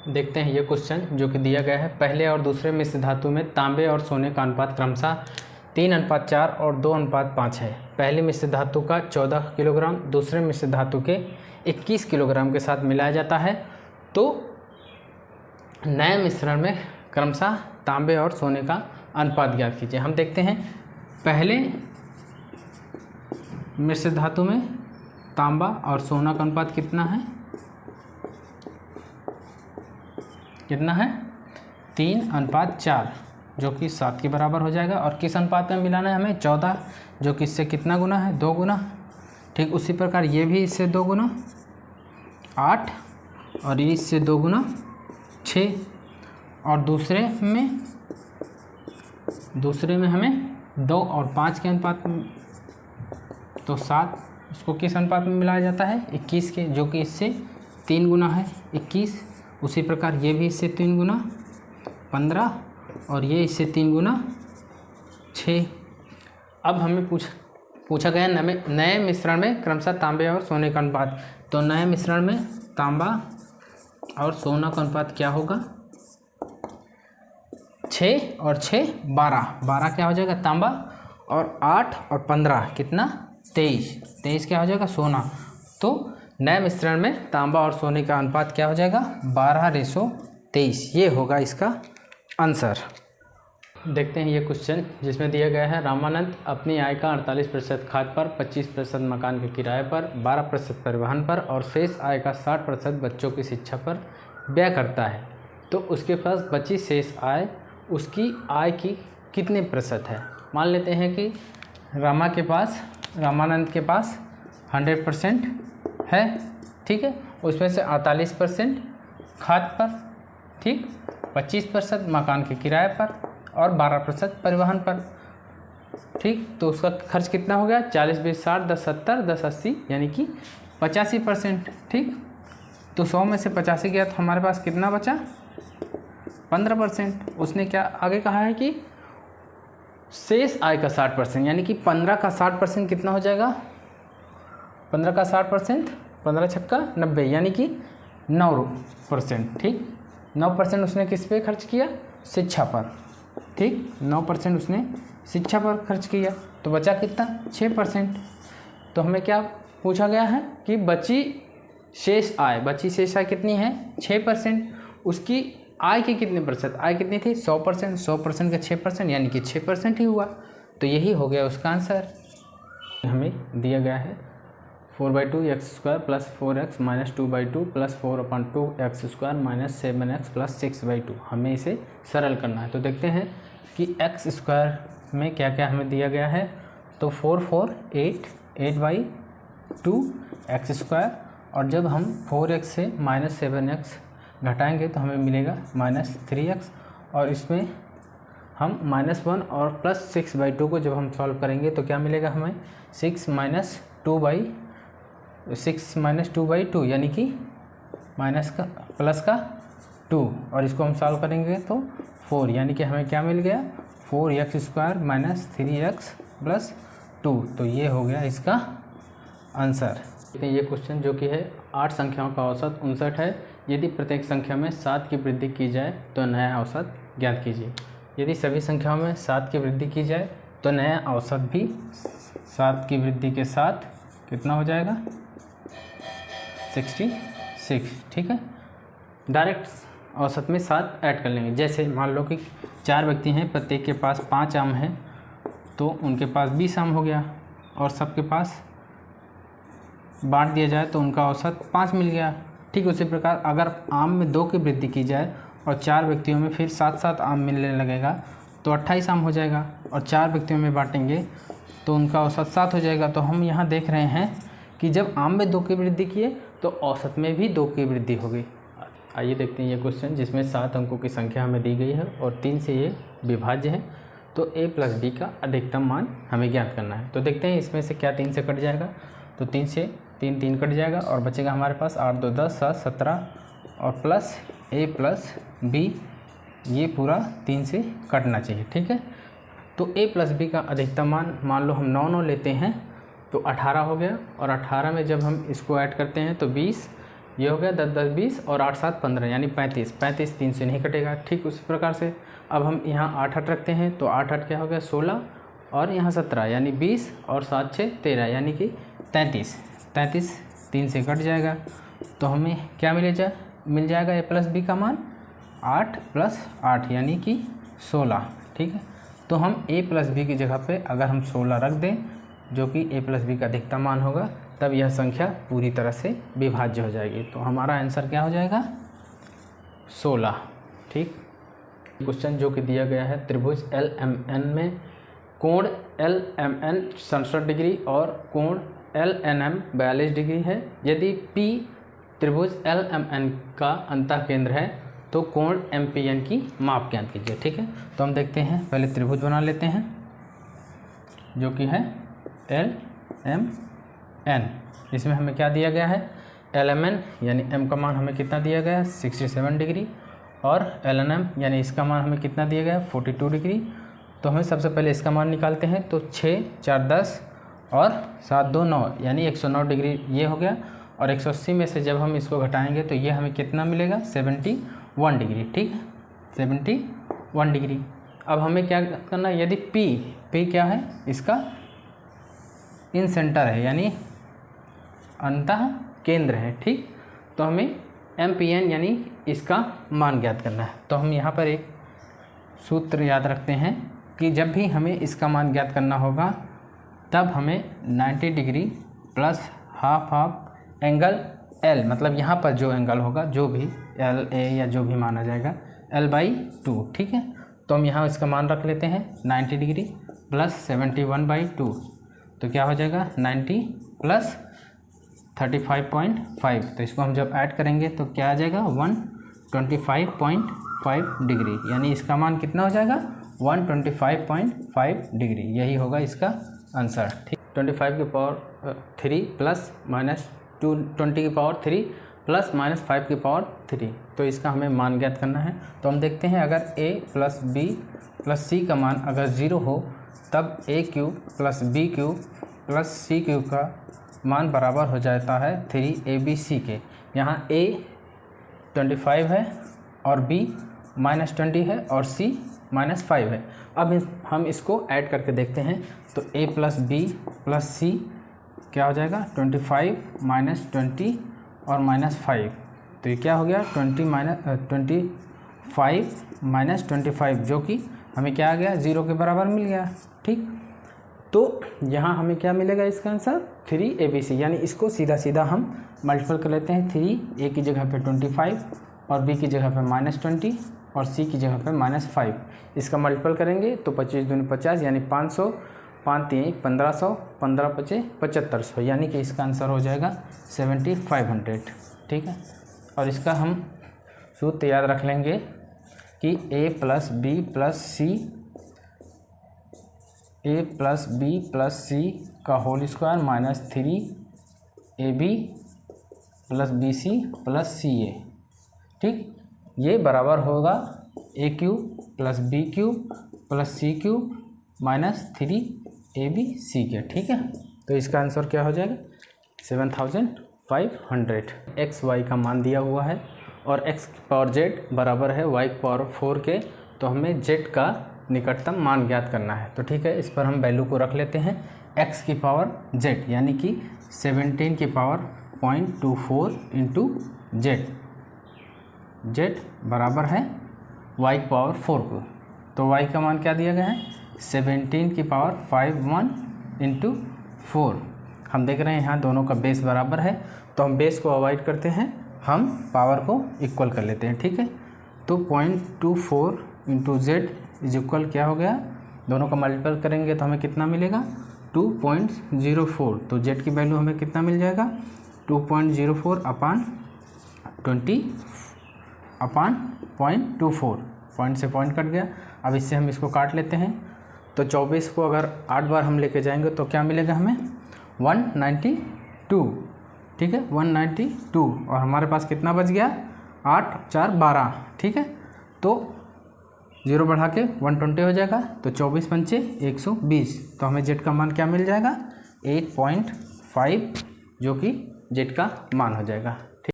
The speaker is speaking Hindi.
देखते हैं ये क्वेश्चन जो कि दिया गया है। पहले और दूसरे मिश्र धातु में तांबे और सोने का अनुपात क्रमशः 3:4 और 2:5 है। पहली मिश्र धातु का 14 किलोग्राम दूसरे मिश्र धातु के 21 किलोग्राम के साथ मिलाया जाता है, तो नए मिश्रण में क्रमशः तांबे और सोने का अनुपात ज्ञात कीजिए। हम देखते हैं पहले मिश्र धातु में तांबा और सोना का अनुपात कितना है, 3:4 जो कि 7 के बराबर हो जाएगा। और किस अनुपात में मिलाना है हमें, 14 जो कि इससे कितना गुना है, 2 गुना। ठीक उसी प्रकार ये भी इससे 2 गुना 8 और ये इससे 2 गुना 6। और दूसरे में हमें 2 और 5 के अनुपात में, तो 7 इसको किस अनुपात में मिलाया जाता है, 21 के, जो कि इससे 3 गुना है 21। उसी प्रकार ये भी इससे 3 गुना 15 और ये इससे 3 गुना 6। अब हमें पूछा गया नए मिश्रण में क्रमशः तांबे और सोने का अनुपात। तो नए मिश्रण में तांबा और सोना का अनुपात क्या होगा, 6 और 6 12 क्या हो जाएगा तांबा, और 8 और 15 कितना 23 क्या हो जाएगा सोना। तो नए मिश्रण में तांबा और सोने का अनुपात क्या हो जाएगा, 12:23। ये होगा इसका आंसर। देखते हैं ये क्वेश्चन जिसमें दिया गया है रामानंद अपनी आय का 48% खाद पर, 25% मकान के किराए पर, 12% परिवहन पर और शेष आय का 60% बच्चों की शिक्षा पर व्यय करता है। तो उसके पास बची शेष आय उसकी आय की कितने प्रतिशत है। मान लेते हैं कि रामानंद के पास 100% है, ठीक है, उसमें से 48% खाद पर, ठीक, 25% मकान के किराए पर और 12% परिवहन पर, ठीक। तो उसका खर्च कितना हो गया, 40, 20, 60, 10, 70, 10, 80 यानी कि 85%, ठीक। तो 100 में से 85 गया तो हमारे पास कितना बचा, 15%। उसने क्या आगे कहा है कि शेष आय का 60% यानी कि 15 का 60% कितना हो जाएगा, 15 का 60%, 15 छक्का 90 यानी कि 9%, ठीक। 9% उसने किस पे खर्च किया, शिक्षा पर, ठीक। 9% उसने शिक्षा पर खर्च किया, तो बचा कितना 6%। तो हमें क्या पूछा गया है कि बची शेष आय कितनी है 6%। उसकी आय के कितने प्रतिशत, आय कितनी थी 100%, 100% का 6% यानी कि 6% ही हुआ। तो यही हो गया उसका आंसर। हमें दिया गया है 4/2x² + 4x - 2/2 + 4/2x² - 7x + 6/2। हमें इसे सरल करना है। तो देखते हैं कि x² में क्या क्या हमें दिया गया है। तो 4 4 8 8/2x²। और जब हम 4x से -7x घटाएंगे तो हमें मिलेगा -3x। और इसमें हम -1 और +6/2 को जब हम सॉल्व करेंगे तो क्या मिलेगा हमें, 6 - 2/2 यानी कि +2। और इसको हम सॉल्व करेंगे तो 4 यानी कि हमें क्या मिल गया, 4x² - 3x + 2। तो ये हो गया इसका आंसर। ये क्वेश्चन जो कि है 8 संख्याओं का औसत 59 है। यदि प्रत्येक संख्या में 7 की वृद्धि की जाए तो नया औसत ज्ञात कीजिए। यदि सभी संख्याओं में 7 की वृद्धि की जाए तो नया औसत भी 7 की वृद्धि के साथ कितना हो जाएगा, 66, ठीक है। डायरेक्ट औसत में 7 ऐड कर लेंगे। जैसे मान लो कि 4 व्यक्ति हैं, प्रत्येक के पास 5 आम हैं, तो उनके पास 20 आम हो गया और सबके पास बांट दिया जाए तो उनका औसत 5 मिल गया। ठीक उसी प्रकार अगर आम में 2 की वृद्धि की जाए और 4 व्यक्तियों में फिर 7-7 आम मिलने लगेगा तो 28 आम हो जाएगा। और 4 व्यक्तियों में बांटेंगे तो उनका औसत 7 हो जाएगा। तो हम यहाँ देख रहे हैं कि जब आम में 2 की वृद्धि किए तो औसत में भी 2 की वृद्धि हो गई। आइए देखते हैं ये क्वेश्चन जिसमें 7 अंकों की संख्या हमें दी गई है और 3 से ये विभाज्य है। तो a + b का अधिकतम मान हमें ज्ञात करना है। तो देखते हैं इसमें से क्या 3 से कट जाएगा। तो 3 से 3 कट जाएगा और बचेगा हमारे पास 8 2 10 7 17 और प्लस a + b, ये पूरा 3 से कटना चाहिए, ठीक है। तो a + b का अधिकतम मान लो हम 9 9 लेते हैं तो 18 हो गया। और 18 में जब हम इसको ऐड करते हैं तो 20 ये हो गया 10 10 20 और 8 7 15 यानी 35, 35 3 से नहीं कटेगा। ठीक उसी प्रकार से अब हम यहाँ 8 8 रखते हैं तो 8 8 क्या हो गया 16 और यहाँ 17 यानी 20 और 7 6 13 यानी कि 33, 33 3 से कट जाएगा तो हमें क्या मिल जाएगा a प्लस बी का मान 8 प्लस 8 यानी कि 16। ठीक है, तो हम a प्लस बी की जगह पे अगर हम 16 रख दें जो कि a प्लस बी का अधिकतम मान होगा तब यह संख्या पूरी तरह से विभाज्य हो जाएगी। तो हमारा आंसर क्या हो जाएगा 16। ठीक, क्वेश्चन जो कि दिया गया है त्रिभुज LMN में कोण LMN 67 डिग्री और कोण LNM 42 डिग्री है। यदि P त्रिभुज LMN का अंतः केंद्र है तो कोण MPN की माप ज्ञात कीजिए। ठीक है, तो हम देखते हैं, पहले त्रिभुज बना लेते हैं जो कि है LMN। इसमें हमें क्या दिया गया है LMN यानी M का मान हमें कितना दिया गया है 67 डिग्री और LNM यानी इसका मान हमें कितना दिया गया है 42 डिग्री। तो हमें सबसे पहले इसका मान निकालते हैं तो 6 4 10 और 7 2 9 यानी 109 डिग्री ये हो गया और 180 में से जब हम इसको घटाएंगे तो ये हमें कितना मिलेगा 71 डिग्री। ठीक है, 71 डिग्री। अब हमें क्या करना है, यदि P क्या है इसका इन सेंटर है यानी अंतः केंद्र है। ठीक, तो हमें MPN यानी इसका मान ज्ञात करना है। तो हम यहाँ पर एक सूत्र याद रखते हैं कि जब भी हमें इसका मान ज्ञात करना होगा तब हमें 90 degree plus half angle L, मतलब यहाँ पर जो एंगल होगा जो भी LA या जो भी माना जाएगा L/2। ठीक है, तो हम यहाँ इसका मान रख लेते हैं 90 डिग्री प्लस 71/2 तो क्या हो जाएगा 90 प्लस 35.5। तो इसको हम जब ऐड करेंगे तो क्या आ जाएगा 125.5 डिग्री यानी इसका मान कितना हो जाएगा 125.5 डिग्री। यही होगा इसका आंसर। ठीक, 25 की पावर 3 प्लस माइनस 20 की पावर 3 प्लस माइनस 5 की पावर 3। तो इसका हमें मान ज्ञात करना है। तो हम देखते हैं अगर a plus B plus C का मान अगर 0 हो तब a³ plus b³ plus c³ का मान बराबर हो जाता है 3abc के। यहाँ a 25 है और b -20 है और c -5 है। अब हम इसको ऐड करके देखते हैं तो a प्लस बी प्लस सी क्या हो जाएगा 25 -20 और -5 तो ये क्या हो गया 25 -25 जो कि हमें क्या आ गया 0 के बराबर मिल गया। ठीक, तो यहाँ हमें क्या मिलेगा इसका आंसर 3abc यानी इसको सीधा सीधा हम मल्टीपल कर लेते हैं। 3 a की जगह पे 25 और b की जगह पे -20 और c की जगह पे -5। इसका मल्टीपल करेंगे तो 25 दूनी 50 यानी 500, 5 3 1500, 15 5 7500 यानी कि इसका आंसर हो जाएगा 7500। ठीक है, और इसका हम सूत्र याद रख लेंगे कि a plus B plus C का whole square minus 3ab plus bc plus ca। ठीक, ये बराबर होगा a³ plus b³ plus c³ minus 3abc के। ठीक है, तो इसका आंसर क्या हो जाएगा 7500। x y का मान दिया हुआ है और x की पावर z बराबर है y की पावर 4 के। तो हमें z का निकटतम मान ज्ञात करना है। तो ठीक है, इस पर हम वैल्यू को रख लेते हैं x की पावर z यानी कि 17 की पावर 0.24 इंटू z बराबर है y की पावर 4 को। तो y का मान क्या दिया गया है 17 की पावर 51 इंटू 4। हम देख रहे हैं यहाँ दोनों का बेस बराबर है तो हम बेस को अवॉइड करते हैं, हम पावर को इक्वल कर लेते हैं। ठीक है, तो 0.24 इंटू z इज इक्वल क्या हो गया, दोनों का मल्टीपल करेंगे तो हमें कितना मिलेगा 2.04। तो z की वैल्यू हमें कितना मिल जाएगा 2.04 अपान 20 अपान 0.24। पॉइंट से पॉइंट कट गया। अब इससे हम इसको काट लेते हैं तो 24 को अगर 8 बार हम लेके जाएंगे तो क्या मिलेगा हमें 192। ठीक है, 192 और हमारे पास कितना बच गया 8 4 12। ठीक है, तो 0 बढ़ा के 120 हो जाएगा तो 24 पंचे 120। तो हमें z का मान क्या मिल जाएगा 8.5 जो कि z का मान हो जाएगा।